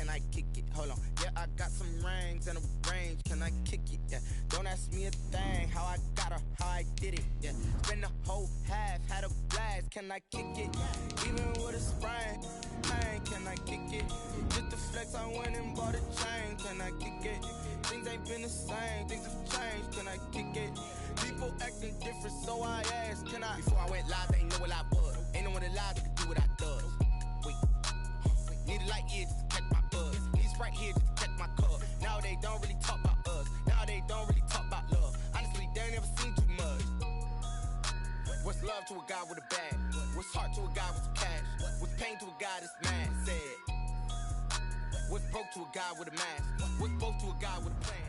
can I kick it? Hold on, yeah, I got some rings and a range, can I kick it? Yeah, don't ask me a thing, how I got her, how I did it. Yeah, spend the whole half, had a blast, can I kick it? Even with a sprain, pain, can I kick it? Just the flex, I went and bought a chain, can I kick it? Things ain't been the same, things have changed, can I kick it? People acting different, so I asked, can I? Before I went live, they ain't know what I was. Ain't no one alive that could do what I does. Wait, need a light here just to catch my buzz. Need Sprite here just to catch my cup. Now they don't really talk about us. Now they don't really talk about love. Honestly, they ain't never seen too much. What's love to a guy with a bag? What's heart to a guy with some cash? What's pain to a guy that's mad? Said. What's broke to a guy with a mask? What's broke to a guy with a plan?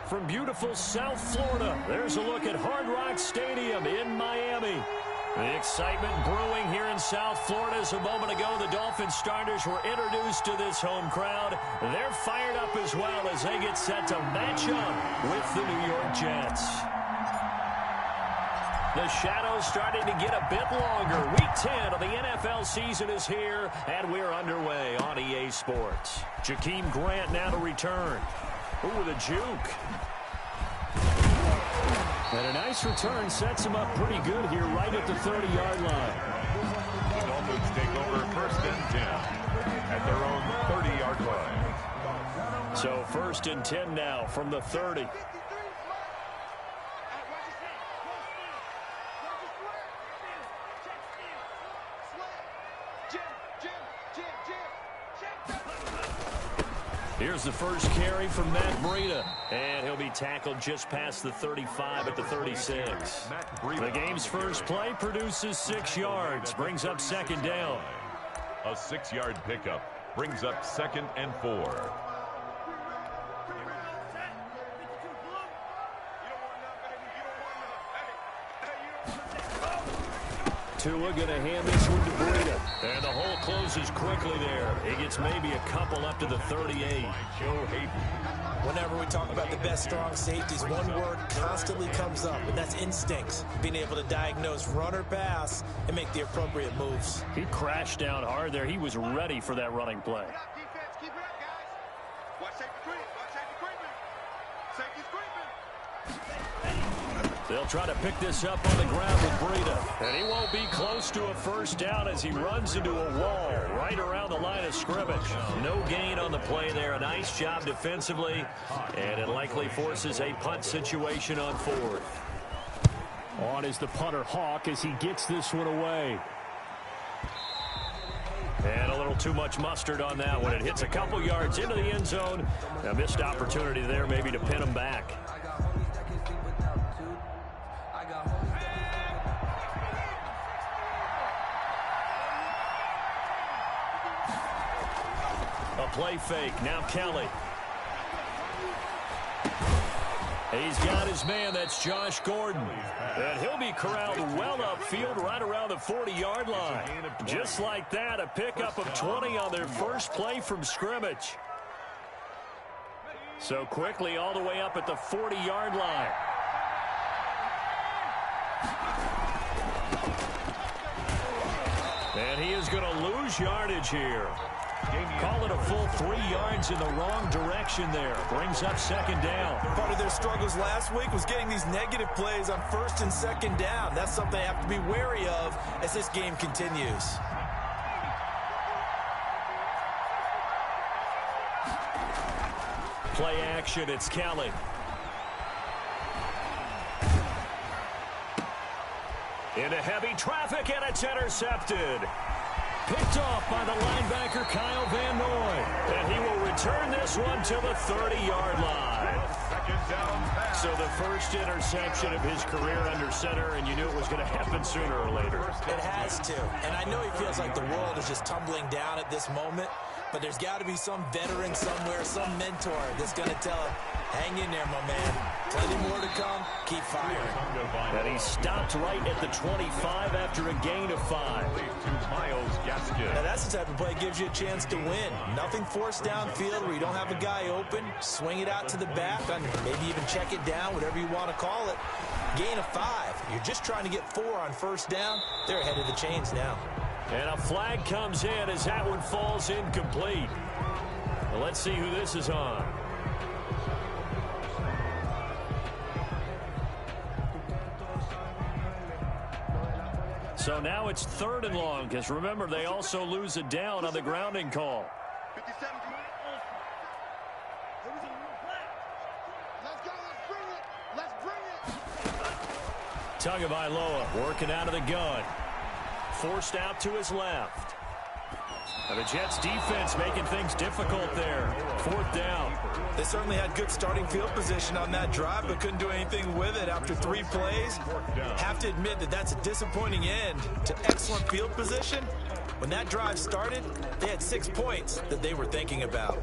From beautiful South Florida, there's a look at Hard Rock Stadium in Miami. The excitement brewing here in South Florida. As a moment ago, the Dolphins starters were introduced to this home crowd. They're fired up as well as they get set to match up with the New York Jets. The shadows starting to get a bit longer. Week 10 of the NFL season is here, and we're underway on EA Sports. Jakeem Grant now to return. Ooh, with a juke. And a nice return sets him up pretty good here right at the 30-yard line. The Dolphins take over 1st and 10 at their own 30-yard line. So 1st and 10 now from the 30. Here's the first carry from Matt Breida, and he'll be tackled just past the 35 at the 36. The game's first play produces 6 yards, brings up 2nd down. A 6-yard pickup brings up 2nd and 4. Tua going to hand this one to Breida. And the hole closes quickly there. He gets maybe a couple up to the 38. Joe Hayden. Whenever we talk about the best strong safeties, one word constantly comes up, and that's instincts. Being able to diagnose run or pass and make the appropriate moves. He crashed down hard there. He was ready for that running play. They'll try to pick this up on the ground with Breida. And he won't be close to a 1st down as he runs into a wall right around the line of scrimmage. No gain on the play there. A nice job defensively. And it likely forces a punt situation on 4th. On is the punter Hawk as he gets this one away. And a little too much mustard on that one. It hits a couple yards into the end zone. A missed opportunity there maybe to pin him back. A play fake. Now Kelly. He's got his man. That's Josh Gordon. And he'll be corralled well upfield right around the 40-yard line. Just like that, a pickup of 20 on their first play from scrimmage. So quickly all the way up at the 40-yard line. And he is going to lose yardage here. Call it a full 3 yards in the wrong direction there. Brings up 2nd down. Part of their struggles last week was getting these negative plays on 1st and 2nd down. That's something they have to be wary of as this game continues. Play action, it's Kelly. Into heavy traffic, and it's intercepted. Picked off by the linebacker, Kyle Van Noy. And he will return this one to the 30-yard line. So the first interception of his career under center, and you knew it was going to happen sooner or later. It has to. And I know he feels like the world is just tumbling down at this moment, but there's got to be some veteran somewhere, some mentor that's going to tell him, hang in there, my man. Plenty more to come. Keep firing. And he stopped right at the 25 after a gain of 5. Now that's the type of play that gives you a chance to win. Nothing forced downfield where you don't have a guy open. Swing it out to the back, maybe even check it down, whatever you want to call it. Gain of 5. You're just trying to get 4 on 1st down. They're ahead of the chains now. And a flag comes in as that one falls incomplete. Well, let's see who this is on. So now it's 3rd and long, because remember, they also lose it down on the grounding call. Tagovailoa working out of the gun. Forced out to his left. And the Jets defense making things difficult there. 4th down. They certainly had good starting field position on that drive, but couldn't do anything with it after 3 plays. Have to admit that that's a disappointing end to excellent field position. When that drive started, they had 6 points that they were thinking about.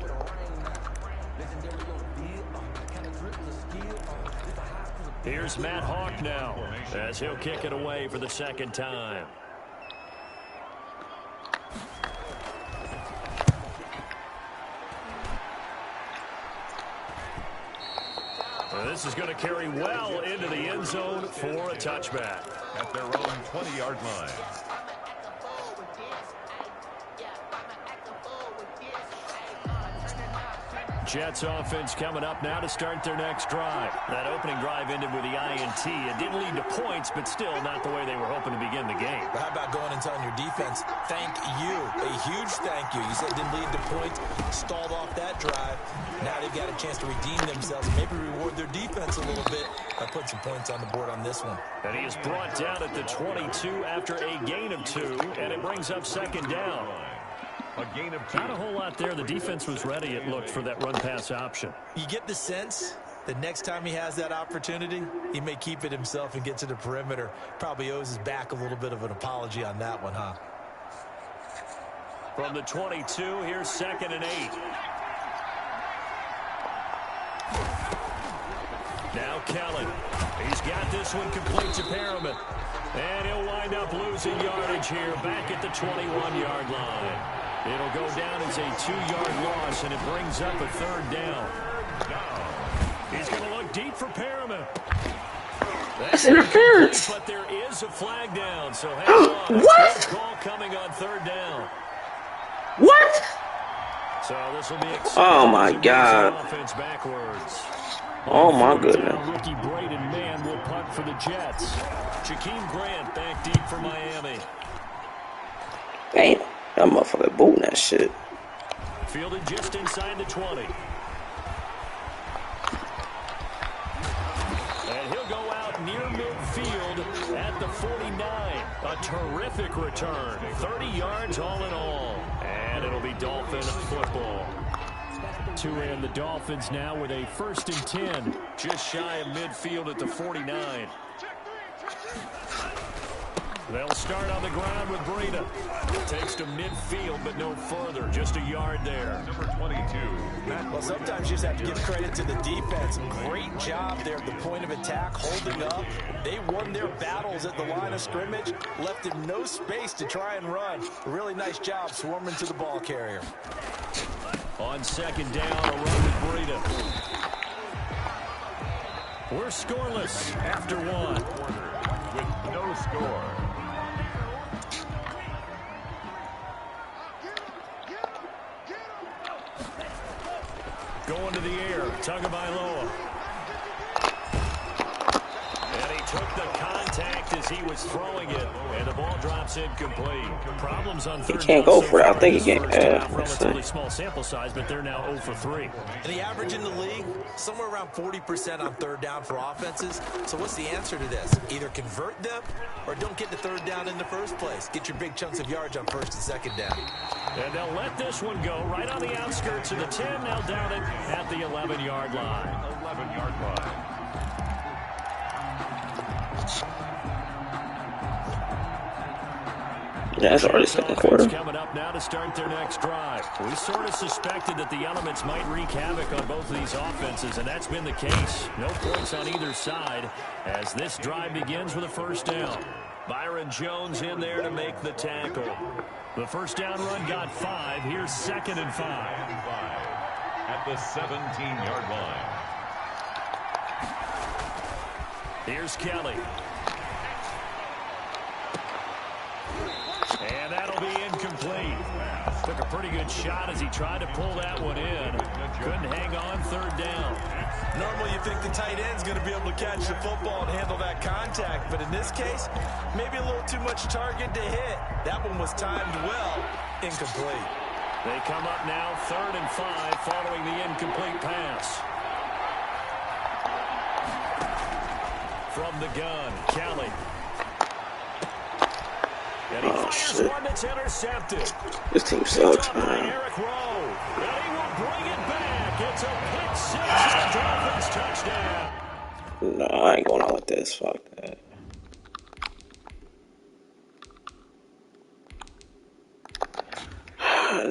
Here's Matt Hawk now as he'll kick it away for the 2nd time. This is going to carry well into the end zone for a touchback. At their own 20-yard line. Jets offense coming up now to start their next drive. That opening drive ended with the INT. It didn't lead to points, but still not the way they were hoping to begin the game. But how about going and telling your defense, thank you, a huge thank you. You said it didn't lead to points, stalled off that drive. Now they've got a chance to redeem themselves, maybe reward their defense a little bit by putting some points on the board on this one. And he is brought down at the 22 after a gain of 2, and it brings up 2nd down. A gain of 2. Not a whole lot there. The defense was ready, it looked, for that run-pass option. You get the sense that next time he has that opportunity, he may keep it himself and get to the perimeter. Probably owes his back a little bit of an apology on that one, huh? From the 22, here's 2nd and 8. Now Kelly. He's got this one complete to Perriman. And he'll wind up losing yardage here back at the 21-yard line. It'll go down as a 2-yard loss, and it brings up a 3rd down. He's going to look deep for Perriman. That's interference. But there is a flag down, so hang on. What? Good call coming on 3rd down. What? So this will be Oh my God. Offense backwards. Oh my goodness. Rookie Braden Mann will punt for the Jets. Jakeem Grant back deep for Miami. Damn, that motherfucker booting that shit. Fielded just inside the 20. And he'll go out near midfield at the 49. A terrific return. 30 yards all in all. And it'll be Dolphin football. To end the Dolphins now with a 1st and 10. Just shy of midfield at the 49. They'll start on the ground with Breida. Takes to midfield, but no further. Just a yard there. Number 22. Well, sometimes you just have to give credit to the defense. Great job there at the point of attack, holding up. They won their battles at the line of scrimmage, left him no space to try and run. A really nice job swarming to the ball carrier. On 2nd down, a run with Breida. We're scoreless after 1. With no score. Going to the air, Tagovailoa. And he took the contact as he was throwing it, and the ball drops incomplete. Problems on 3rd down. He can't go for it. I think he can't. Relatively small sample size, but they're now 0 for 3. And the average in the league, somewhere around 40% on 3rd down for offenses. So what's the answer to this? Either convert them or don't get the 3rd down in the first place. Get your big chunks of yards on 1st and 2nd down. And they'll let this one go right on the outskirts of the 10. They'll down it at the 11-yard line. 11-yard line. Yeah, it's already 2nd quarter. Coming up now to start their next drive. We sort of suspected that the elements might wreak havoc on both of these offenses, and that's been the case. No points on either side as this drive begins with a 1st down. Byron Jones in there to make the tackle. The 1st down run got 5. Here's 2nd and 5. At the 17-yard line. Here's Kelly. And that'll be incomplete. Took a pretty good shot as he tried to pull that one in. Couldn't hang on third down. Normally you think the tight end's going to be able to catch the football and handle that contact, but in this case, maybe a little too much target to hit. That one was timed well. Incomplete. They come up now 3rd and 5 following the incomplete pass. From the gun, Kelly. And he fires one that's intercepted. This team sucks, man. Eric Rowe. And he will bring it back. It's a pick six. Dolphins touchdown. No, I ain't going out like this. Fuck that.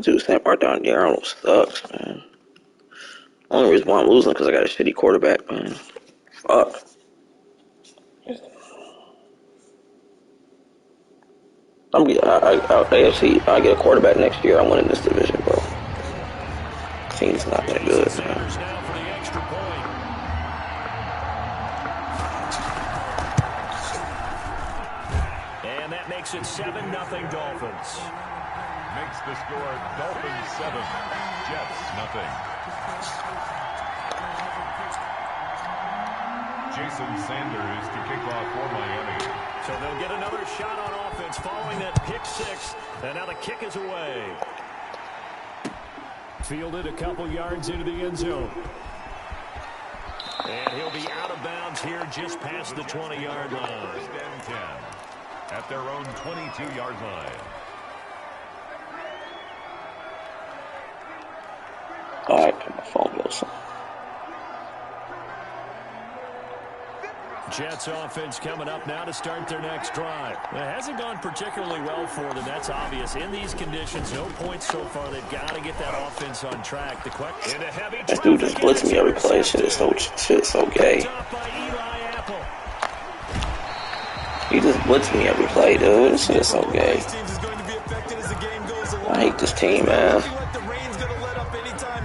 Dude, Sam Bartholomew Darnold sucks, man. Only reason why I'm losing because I got a shitty quarterback, man. Fuck. AFC, I get a quarterback next year. I'm winning this division, bro. Team's not that good, man. And that makes it 7-0 Dolphins. Makes the score Dolphins 7, Jets nothing. Jason Sanders to kick off for Miami. So they'll get another shot on offense following that pick six. And now the kick is away. Fielded a couple yards into the end zone. And he'll be out of bounds here just past the 20-yard line. 1st and 10 at their own 22-yard line. Alright, my phone goes. Jets offense coming up now to start their next drive. It hasn't gone particularly well for them. That's obvious. In these conditions, no points so far. They've got to get that offense on track. The question, that dude just blitz me every play. Shit is so gay. He just blitz me every play, dude. This shit is so gay. I hate this team, man.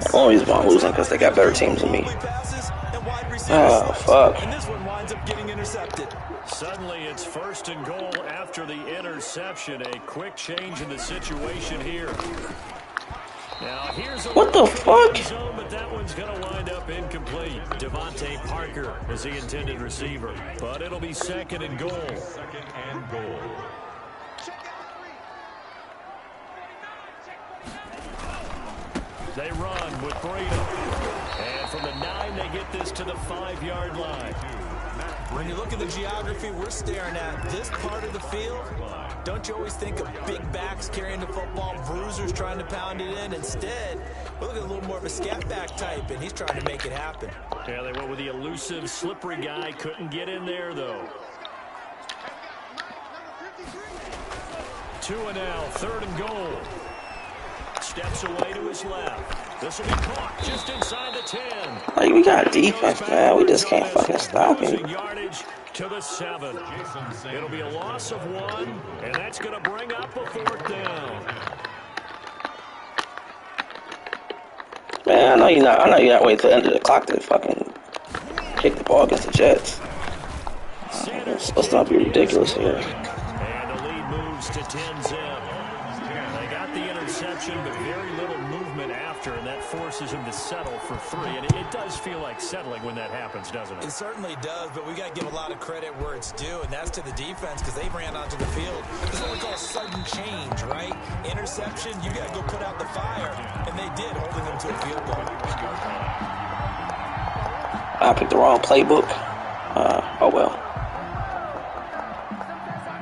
The only reason why I'm losing because they got better teams than me. Oh, fuck. And this one winds up getting intercepted. Suddenly it's 1st and goal after the interception. A quick change in the situation here. Now here's a what the fuck? Zone, but that one's going to wind up incomplete. Devontae Parker is the intended receiver, but it'll be 2nd and goal. 2nd and goal. They run with Breida. And from the 9, they get this to the 5-yard line. When you look at the geography we're staring at, this part of the field, don't you always think of big backs carrying the football, bruisers trying to pound it in? Instead, we're looking at a little more of a scat back type, and he's trying to make it happen. Yeah, they went with the elusive, slippery guy. Couldn't get in there, though. 2 and now, 3rd and goal. Steps away to his left. This will be caught just inside the 10. Like, we got defense, man. We just can't fucking stop him. Yardage to the 7. It'll be a loss of 1, and that's going to bring up a 4th down. Man, I know you're not waiting till the end of the clock to fucking kick the ball against the Jets. Let's not be ridiculous here. And the lead moves to 10-zip. They got the interception, but very little movement after, and that forces him to settle for 3. And it does feel like settling when that happens, doesn't it? It certainly does, but we got to give a lot of credit where it's due, and that's to the defense because they ran onto the field. It's what we call sudden change, right? Interception, you got to go put out the fire, and they did, holding them to a field goal. I picked the wrong playbook. Oh well.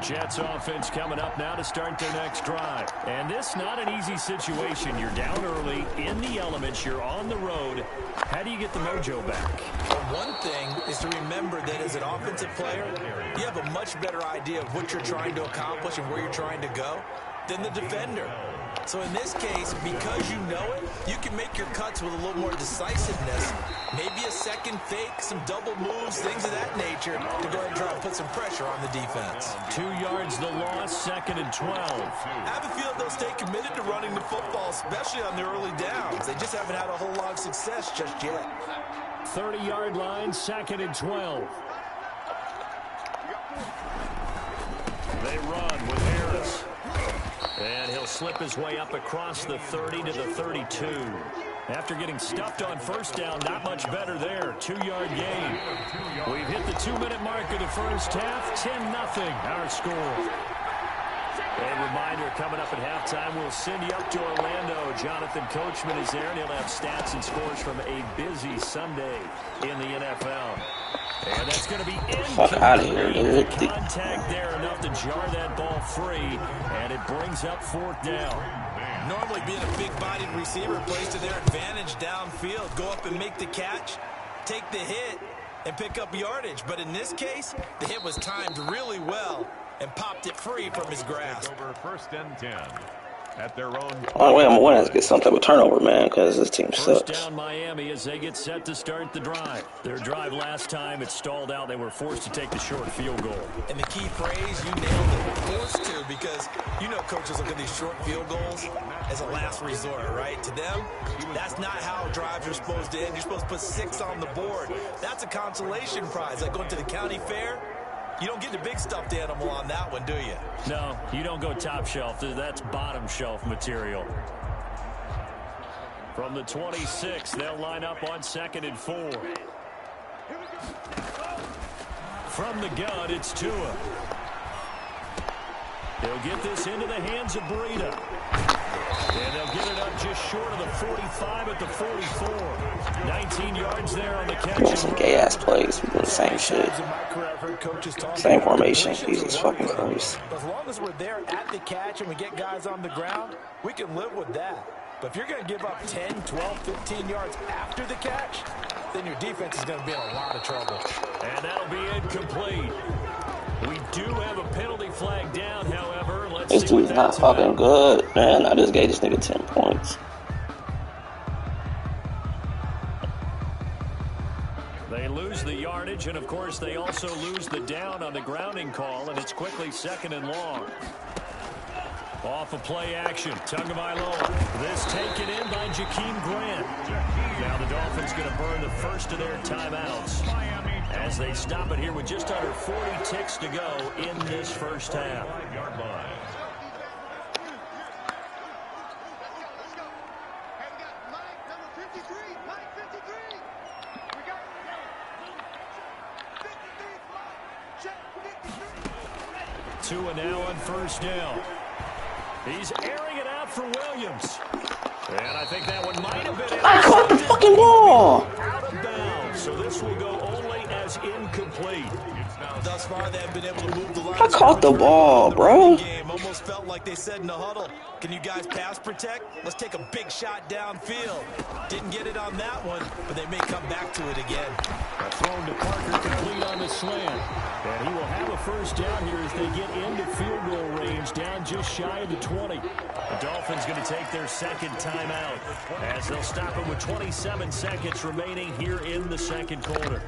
Jets offense coming up now to start their next drive. And this not an easy situation. You're down early, in the elements, you're on the road. How do you get the mojo back? Well, one thing is to remember that as an offensive player, you have a much better idea of what you're trying to accomplish and where you're trying to go than the defender. So in this case, because you know it, you can make your cuts with a little more decisiveness. Maybe a second fake, some double moves, things of that nature to go ahead and try to put some pressure on the defense. 2 yards the loss, 2nd and 12. I have a feeling they'll stay committed to running the football, especially on the early downs. They just haven't had a whole lot of success just yet. 30-yard line, 2nd and 12. They run with Harris. he'll slip his way up across the 30 to the 32. After getting stuffed on first down, not much better there. 2-yard gain. We've hit the 2-minute mark of the first half. 10-0 our score. A reminder, coming up at halftime, we'll send you up to Orlando. Jonathan Coachman is there, and he'll have stats and scores from a busy Sunday in the NFL. And that's going to be fuck out of here, dude. Contact there enough to jar that ball free, and it brings up 4th down. Normally being a big-bodied receiver plays to their advantage downfield. Go up and make the catch, take the hit, and pick up yardage. But in this case, the hit was timed really well and popped it free from his grasp. Over 1st and 10 at their own. Only way I'm going to have to get some type of turnover, man, because this team sucks. First down Miami as they get set to start the drive. Their drive last time, it stalled out. They were forced to take the short field goal. And the key phrase, you nailed it, forced to, because you know coaches look at these short field goals as a last resort, right? To them, that's not how drives are supposed to end. You're supposed to put 6 on the board. That's a consolation prize, like going to the county fair. You don't get the big stuffed animal on that one, do you? No, you don't go top shelf. That's bottom shelf material. From the 26, they'll line up on 2nd and 4. From the gun, it's Tua. They'll get this into the hands of Breida. And they'll get it up just short of the 45 at the 44. 19 yards there on the catch. Doing some gay-ass plays. We're doing the same shit. Same formation. Jesus fucking Christ. As long as we're there at the catch and we get guys on the ground, we can live with that. But if you're going to give up 10, 12, 15 yards after the catch, then your defense is going to be in a lot of trouble. And that'll be incomplete. We do have a penalty flag down, however. This dude's not fucking good, man. I just gave this nigga 10 points. They lose the yardage, and of course they also lose the down on the grounding call, and it's quickly 2nd and long. Off of play action, Tagovailoa. This taken in by Jakeem Grant. Now the Dolphins going to burn the first of their timeouts as they stop it here with just under 40 ticks to go in this first half. Tua now on first down. He's airing it out for Williams. And I think that one might have been... I caught the fucking ball! Out of bounds, so this will go only as incomplete. Thus far, they have been able to move the line. I caught the ball, bro. Almost felt like they said in the huddle, can you guys pass protect? Let's take a big shot downfield. Didn't get it on that one, but they may come back to it again. Thrown to Parker, complete on the slant. And he will have a first down here as they get into field goal range, down just shy of the 20. The Dolphins going to take their second timeout as they'll stop it with 27 seconds remaining here in the second quarter.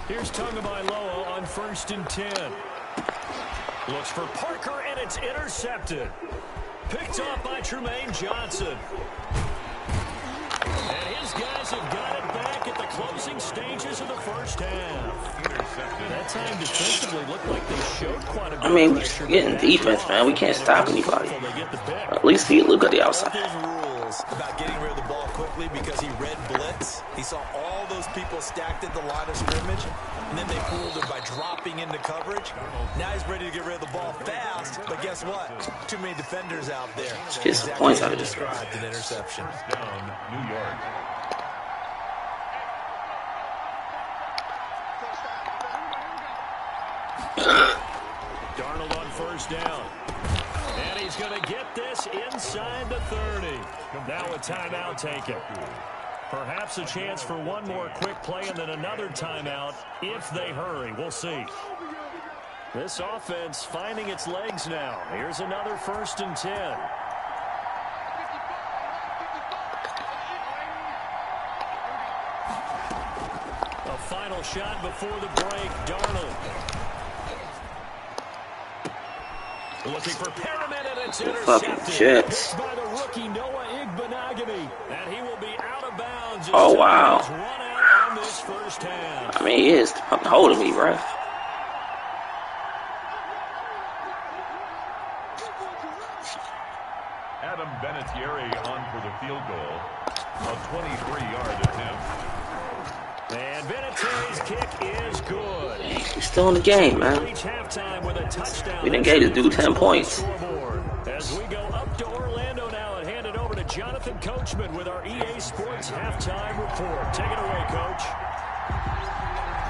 Here's Tagovailoa on 1st and 10. Looks for Parker, and it's intercepted. Picked off by Trumaine Johnson. And his guys have got it back at the closing stages of the first half. That time defensively looked like they showed quite a bit. I mean, we're getting defense, man. We can't stop anybody. At least he look at the outside. Rules about getting rid of the ball quickly because he read blitz. He saw all those people stacked at the line of scrimmage, and then they fooled him by dropping into coverage. Now he's ready to get rid of the ball fast, but guess what? Too many defenders out there. Get some points out of this. Described an interception. Down, New York. Darnold on first down. And he's going to get this inside the 30. Now a timeout taken. Perhaps a chance for one more quick play and then another timeout if they hurry. We'll see. This offense finding its legs now. Here's another 1st and 10. A final shot before the break. Darnold. Looking for Perriman, and it's intercepted. Fucking Jets. By the rookie Noah Igbenogany. And he will be out of bounds Oh, wow. Run out on this first half. I mean, he is fucking holding me, bro. Adam Vinatieri on for the field goal. A 23-yard attempt. And Vinatieri's kick is good. He's still in the game, man. Reach halftime with a touchdown. We didn't get this dude 10 points. As we go up to Orlando now and hand it over to Jonathan Coachman with our EA Sports halftime report. Take it away, Coach.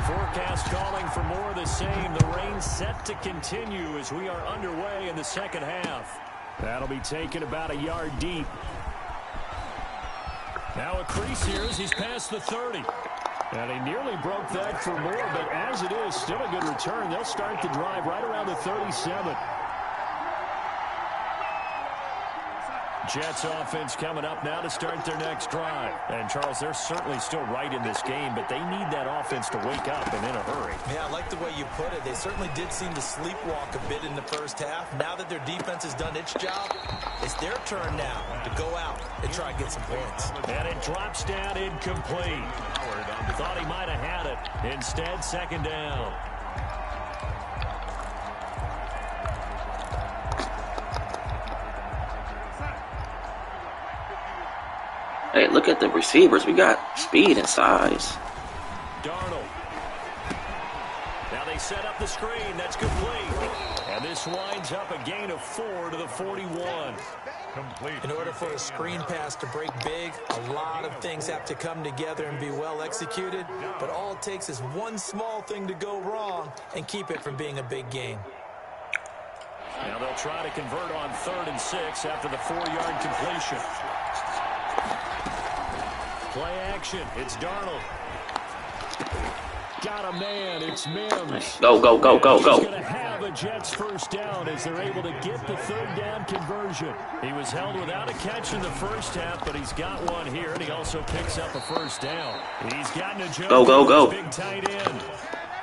Forecast calling for more of the same. The rain set to continue as we are underway in the second half. That'll be taken about a yard deep. Now a crease here as he's past the 30. And he nearly broke that for more, but as it is, still a good return. They'll start the drive right around the 37. Jets offense coming up now to start their next drive. And, Charles, they're certainly still right in this game, but they need that offense to wake up and in a hurry. Yeah, I like the way you put it. They certainly did seem to sleepwalk a bit in the first half. Now that their defense has done its job, it's their turn now to go out and try and get some points. And it drops down incomplete. Thought he might have had it. Instead, second down. Hey, look at the receivers. We got speed and size. Darnold. Now they set up the screen. That's complete. And this winds up a gain of 4 to the 41. Complete. In order for a screen pass to break big, a lot of things have to come together and be well executed. But all it takes is one small thing to go wrong and keep it from being a big game. Now they'll try to convert on 3rd and 6 after the 4-yard completion. Play action. It's Darnold. Got a man. It's Mims. Go, go, go, go, go. He's going to have a Jets first down as they're able to get the 3rd down conversion. He was held without a catch in the first half, but he's got one here, and he also picks up a first down. He's gotten a jump. Go, go, go. Big tight end.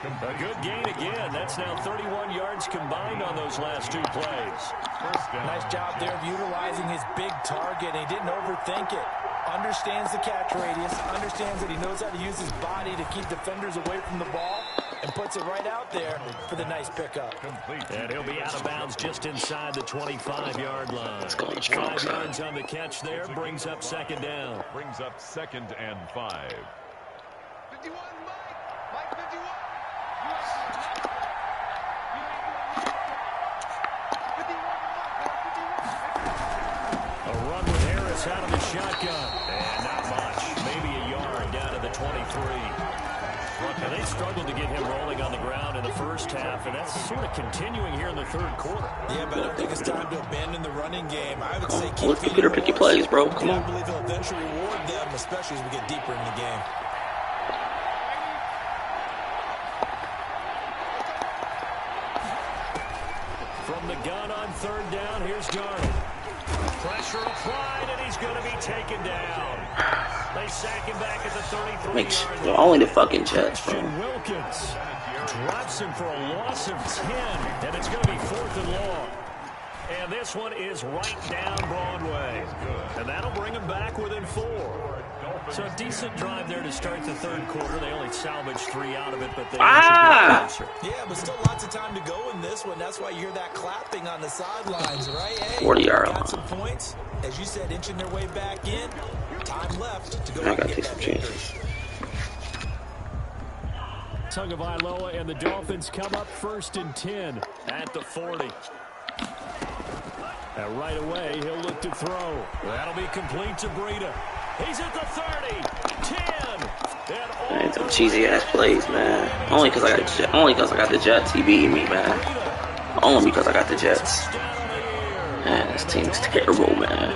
A good gain again. That's now 31 yards combined on those last 2 plays. Nice job there of utilizing his big target. He didn't overthink it. Understands the catch radius, understands that he knows how to use his body to keep defenders away from the ball, and puts it right out there for the nice pickup. And he'll be out of bounds just inside the 25-yard line. Let's go on the strong 5 side. yards on the catch there, brings up second down. Brings up 2nd and 5. 51, Mike 51. A run with Harris out of the shotgun. And not much. Maybe a yard down to the 23. And they struggled to get him rolling on the ground in the first half, and that's sort of continuing here in the 3rd quarter. Yeah, but I don't think it's time to abandon the running game. I would say keep Let the computer pick your plays, bro. Come I on. believe he'll eventually reward them, especially as we get deeper in the game. From the gun on 3rd down, here's Darnold. Pressure applied, and he's going to be taken down. They sack him back at the 33-yard line. Only the fucking Jets, bro. Christian Wilkins drops him for a loss of 10, and it's going to be 4th and long. And this one is right down Broadway. And that'll bring him back within 4. So a decent drive there to start the 3rd quarter. They only salvaged 3 out of it, but they Ah! closer. Yeah, but still lots of time to go in this one. That's why you hear that clapping on the sidelines, right? Hey, 40-yard got line. some points. As you said, inching their way back in. Time left to go I and gotta get take that some victory. chances. Tagovailoa and the Dolphins come up 1st and 10 at the 40. And right away, he'll look to throw. That'll be complete to Breida. He's at the 30, 10. Man, some cheesy ass plays, man. Only because I got the Jets. He beating me, man. Only because I got the Jets. Man, this team's terrible, man.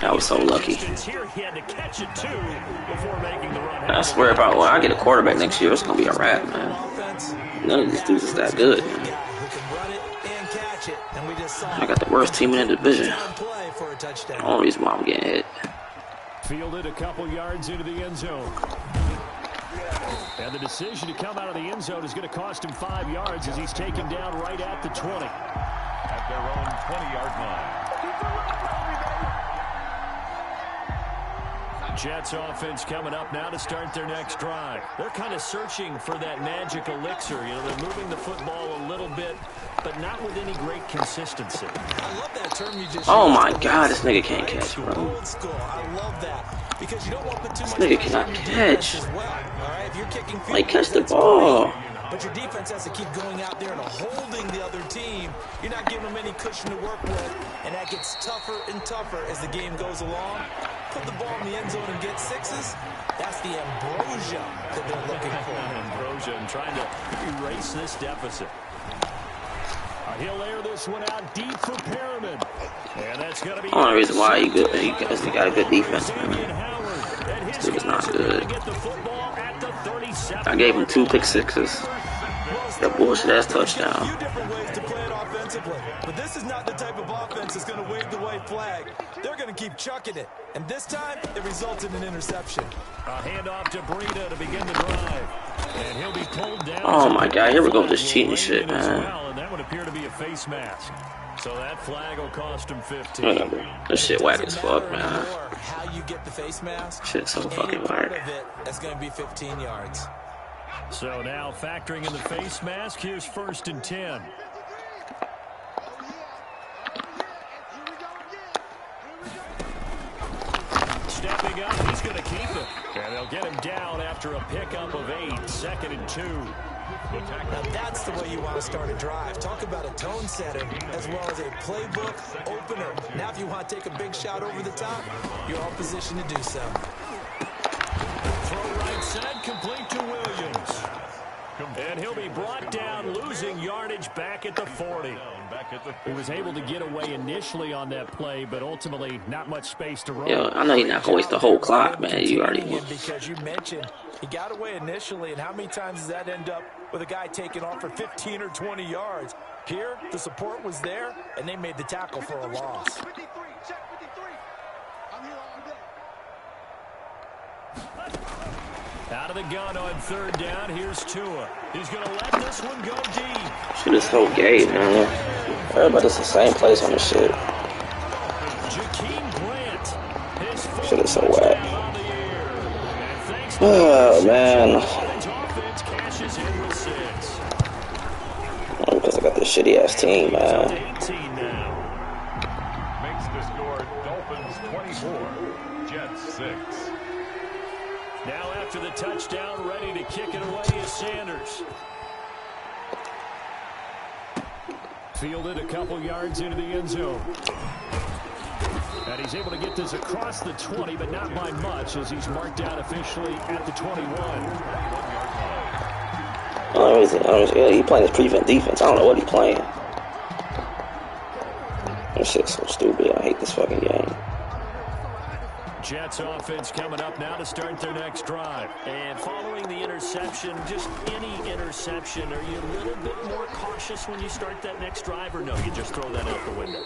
I was so lucky. I swear, when I get a quarterback next year, it's gonna be a wrap, man. None of these dudes is that good, man. I got the worst team in the division. The only reason why I'm getting hit. Fielded a couple yards into the end zone. And the decision to come out of the end zone is going to cost him 5 yards as he's taken down right at the 20. At their own 20-yard line. Jets offense coming up now to start their next drive. They're kind of searching for that magic elixir. You know, they're moving the football a little bit, but not with any great consistency. I love that term you just Oh used. my God, this nigga can't catch, bro. Old school. I love that because you don't want to put too much nigga pressure on cannot your catch. defense as well. All right, if you're kicking field Like, catch goals, the that's ball. great. But your defense has to keep going out there and holding the other team. You're not giving them any cushion to work with, and that gets tougher and tougher as the game goes along. Put the ball in the end zone and get sixes. That's the ambrosia that they're looking for. Ambrosia and trying to erase this deficit. He'll air this one out deep for Perriman. And that's going to be... Only reason why he good, he got a good defense, man. This dude is not good. I gave him 2 pick sixes. That bullshit ass touchdown. A few different ways to play it offensively, but this is not the type of offense that's going to wave the white flag. They're going to keep chucking it, and this time it results in an interception. A handoff to Breida to begin the drive, and he'll be pulled down. Oh my God, here we go with this cheating shit, man. And that would appear to be a face mask. So that flag will cost him 15. Whatever. This shit whack as fuck, man. How you get the face mask? Shit's so fucking whack. That's going to be 15 yards. So now factoring in the face mask, here's 1st and 10. Stepping up, he's going to keep it. And they'll get him down after a pickup of 8, 2nd and 2. Now that's the way you want to start a drive. Talk about a tone setter as well as a playbook opener. Now if you want to take a big shot over the top, you're all positioned to do so. Throw right side, complete to Williams. And he'll be brought down, losing yardage back at the 40. He was able to get away initially on that play, but ultimately not much space to run. Yo, I know you're not gonna waste the whole clock, man. You already won. Because you mentioned he got away initially, and how many times does that end up with a guy taking off for 15 or 20 yards? Here, the support was there, and they made the tackle for a loss. 53, check 53. I'm here all day. Out of the gun on 3rd down, here's Tua. He's going to let this one go deep. Shit is so gay, man. Everybody's the same place on this shit. Jakeem Grant. His Shit is so whack. on the year. And thanks to Oh, man. offense cashes in with 6. Because I got this shitty ass team, man. 18 now. Makes the score Dolphins 24, Jets 6. Now after the touchdown, ready to kick it away is Sanders. Fielded a couple yards into the end zone. And he's able to get this across the 20, but not by much, as he's marked out officially at the 21. He playing his prevent defense. I don't know what he's playing. This shit's so stupid. I hate this fucking game. Jets offense coming up now to start their next drive. And following the interception, just any interception, are you a little bit more cautious when you start that next drive, or no, you just throw that out the window?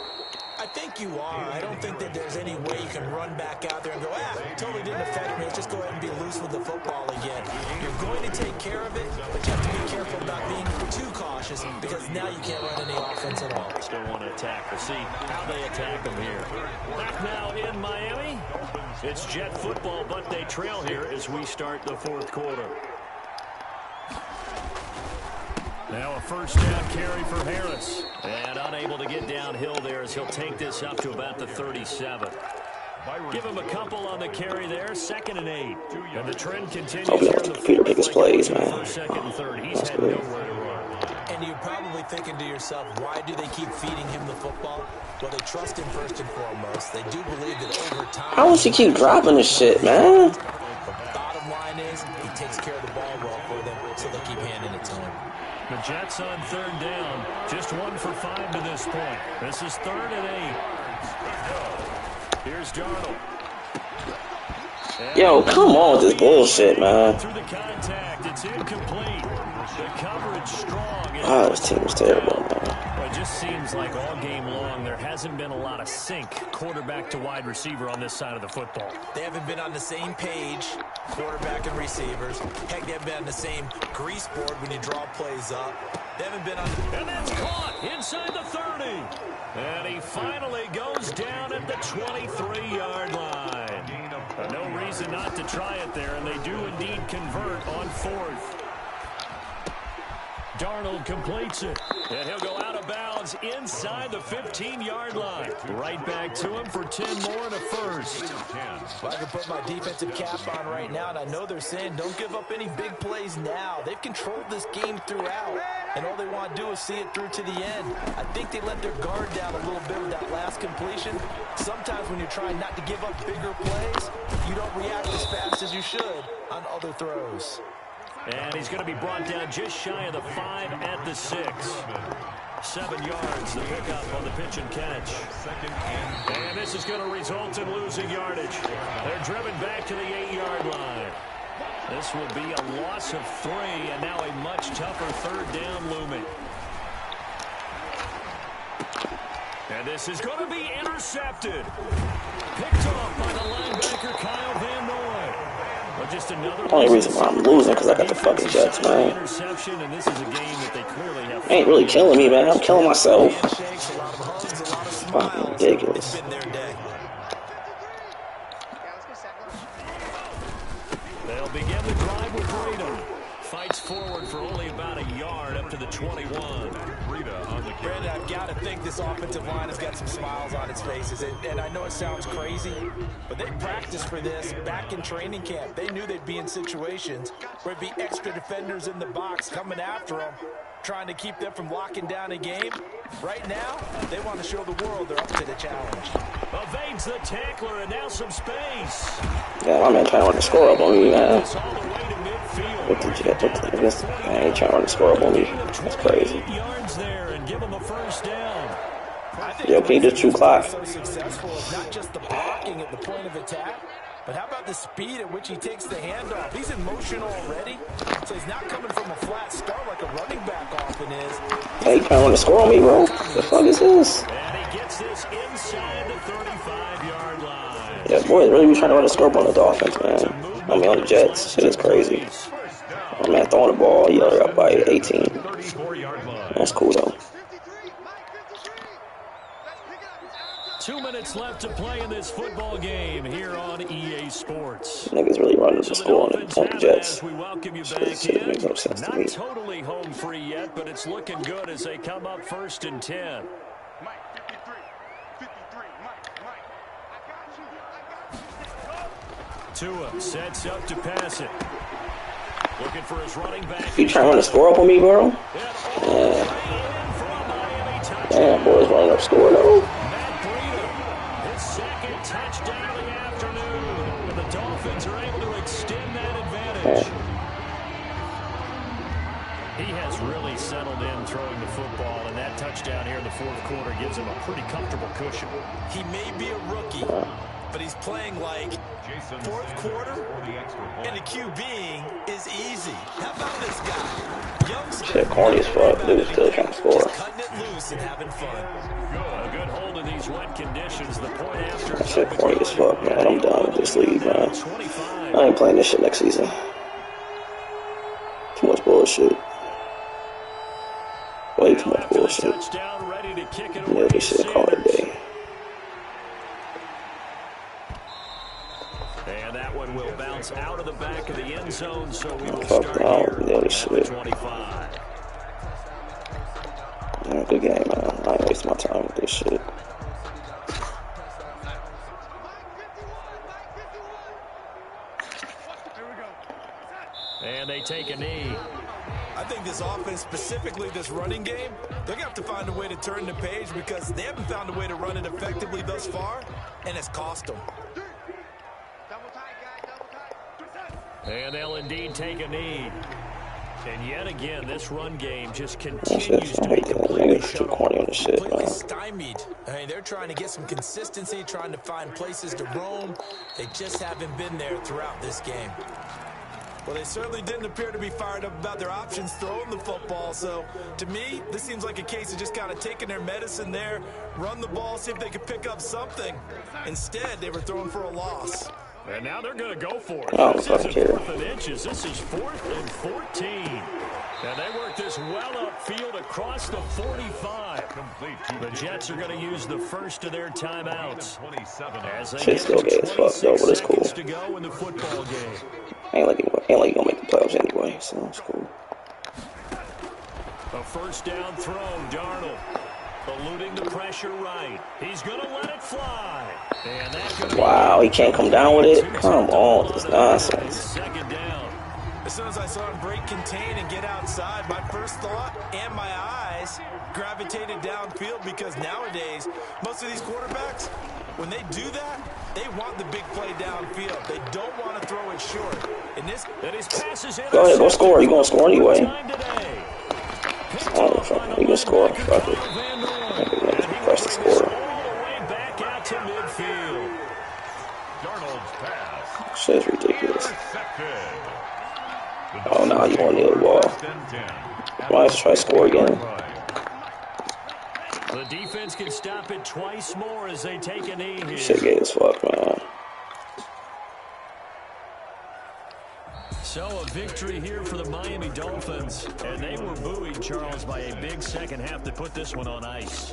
I think you are. I don't think that there's any way you can run back out there and go, totally didn't affect me. Let's just go ahead and be loose with the football again. You're going to take care of it, but you have to be careful about being too cautious because now you can't run any offense at all. Still want to attack. We'll see how they attack them here. Back now in Miami. It's Jet football, but they trail here as we start the 4th quarter. Now a 1st down carry for Harris. And unable to get downhill there as he'll take this up to about the 37. Give him a couple on the carry there. 2nd and 8. And the trend continues here in the Peter pick his plays, man. 2nd and 3rd. He's had nowhere to run. And you're probably thinking to yourself, why do they keep feeding him the football? Well, they trust him first and foremost. They do believe that over time... How does he keep dropping this shit, man? The bottom line is he takes care of the ball well for them, so they keep handing it to him. The Jets on 3rd down. Just 1 for 5 to this point. This is 3rd and 8. Here's Darnold. Yo, come on with this bullshit, man. Through the contact, it's incomplete. The coverage strong. Oh, this team is terrible, man. Well, it just seems like all game long there hasn't been a lot of sync quarterback to wide receiver on this side of the football. They haven't been on the same page, quarterback and receivers. Heck, they haven't been on the same grease board when you draw plays up. They haven't been on... And that's caught inside the 30. And he finally goes down at the 23-yard line. No reason reason not to try it there, and they do indeed convert on 4th. Darnold completes it, and he'll go out of bounds inside the 15-yard line. Right back to him for 10 more and a first. Well, I can put my defensive cap on right now, and I know they're saying don't give up any big plays now. They've controlled this game throughout, and all they want to do is see it through to the end. I think they let their guard down a little bit with that last completion. Sometimes when you're trying not to give up bigger plays, you don't react as fast as you should on other throws. And he's going to be brought down just shy of the 5 at the 6. 7 yards, the pickup on the pitch and catch. And this is going to result in losing yardage. They're driven back to the 8-yard line. This will be a loss of 3, and now a much tougher 3rd down looming. And this is going to be intercepted. Picked off by the linebacker, Kyle Van Noy. Well, just another The only reason why I'm losing because I got the fucking Jets, man. And this is a game that they clearly have. Ain't really killing me, man. I'm killing myself. Fucking ridiculous. They'll begin the drive with Breida. Fights forward for only about a yard up to the 21. Breida on the kick. Brandon, I've got to think this offensive line has got some smiles on its faces. And I know it sounds crazy, but they practiced for this back in training camp. They knew they'd be in situations where it'd be extra defenders in the box coming after them, trying to keep them from locking down a game. Right now, they want to show the world they're up to the challenge. Evades the tackler, and now some space. Yeah, my man trying to run the score up on me, man. It's all the way to midfield. What did you get? I ain't trying to run the score up on me. That's crazy. 8 yards there and give him a first down. Yo, can you just true clock? So successful is not just the blocking at the point of attack, but how about the speed at which he takes the handoff? He's in motion already, so he's not coming from a flat start like a running back often is. Hey, you trying to run the score on me, bro? The fuck is this? And he gets this inside the 35-yard line. Yeah, boys really be trying to run the score up on the Dolphins, man. I mean, on the Jets. Shit is crazy. Oh, man, throwing the ball, you're up by 18. That's cool, though. 2 minutes left to play in this football game here on EA Sports. Niggas really running the score on the Jets. We welcome you back Shit makes no sense to me. Not totally home free yet, but it's looking good as they come up 1st and 10. Mike, 53. 53. Mike. I got you. Tua sets up to pass it. Looking for his running back. You trying to run the score up on me, bro? Yeah. Damn, boys running up score, though. Matt Breida, his 2nd touchdown of the afternoon. And the Dolphins are able to extend that advantage. He has really settled in throwing the football, and that touchdown here in the 4th quarter gives him a pretty comfortable cushion. He may be a rookie, but he's playing like 4th quarter, and the QBing is easy. How about this guy? Youngster. Shit, corny as fuck. Dude still trying to score. Just cutting it loose and having fun. A good hold in these wet conditions. The point after. Shit, corny as fuck, man. I'm done with this league, man. I ain't playing this shit next season. Too much bullshit. Way too much bullshit. Yeah, this shit call it a day. And that one will bounce out of the back of the end zone, so we will Fuck start no, here yeah, at shit. 25. Yeah, good game, man. I ain't wasting my time with this shit. And they take a knee. I think this offense, specifically this running game, they're going to have to find a way to turn the page because they haven't found a way to run it effectively thus far, and it's cost them. And they'll indeed take a knee. And yet again, this run game just continues to be completely shut off. Completely stymied. I mean, they're trying to get some consistency, trying to find places to roam. They just haven't been there throughout this game. Well, they certainly didn't appear to be fired up about their options throwing the football. So, to me, this seems like a case of just kind of taking their medicine there, run the ball, see if they could pick up something. Instead, they were throwing for a loss. And now they're going to go for it. Oh, this fuck isn't here. 4th and inches. This is 4th and 14. And they work this well upfield across the 45. Complete The Jets are going to use the first of their timeouts. 27. As they Shit's get still gay as fuck, though, but it's cool. seconds to go in the football game. Ain't like you gonna make the playoffs anyway, so it's cool. A first down throw, Darnold. Eluding the pressure right. He's going to let it fly. And that's gonna Wow, he can't come down with it? Come on, this nonsense. Second down. As soon as I saw him break contain and get outside, my first thought and my eyes gravitated downfield because nowadays, most of these quarterbacks, when they do that, they want the big play downfield. They don't want to throw it short. And his passes Go ahead, go score. You gonna score anyway. Oh, you gonna score. Fuck it. Press the score. Back out to midfield. Darnold's pass. Shit's ridiculous. Intercepted. Oh, no, you want to kneel the ball. Might as well try to score again. The defense can stop it twice more as they take a knee here. Shit gay as fuck, man. So a victory here for the Miami Dolphins. And they were buoyed, Charles, by a big second half that put this one on ice.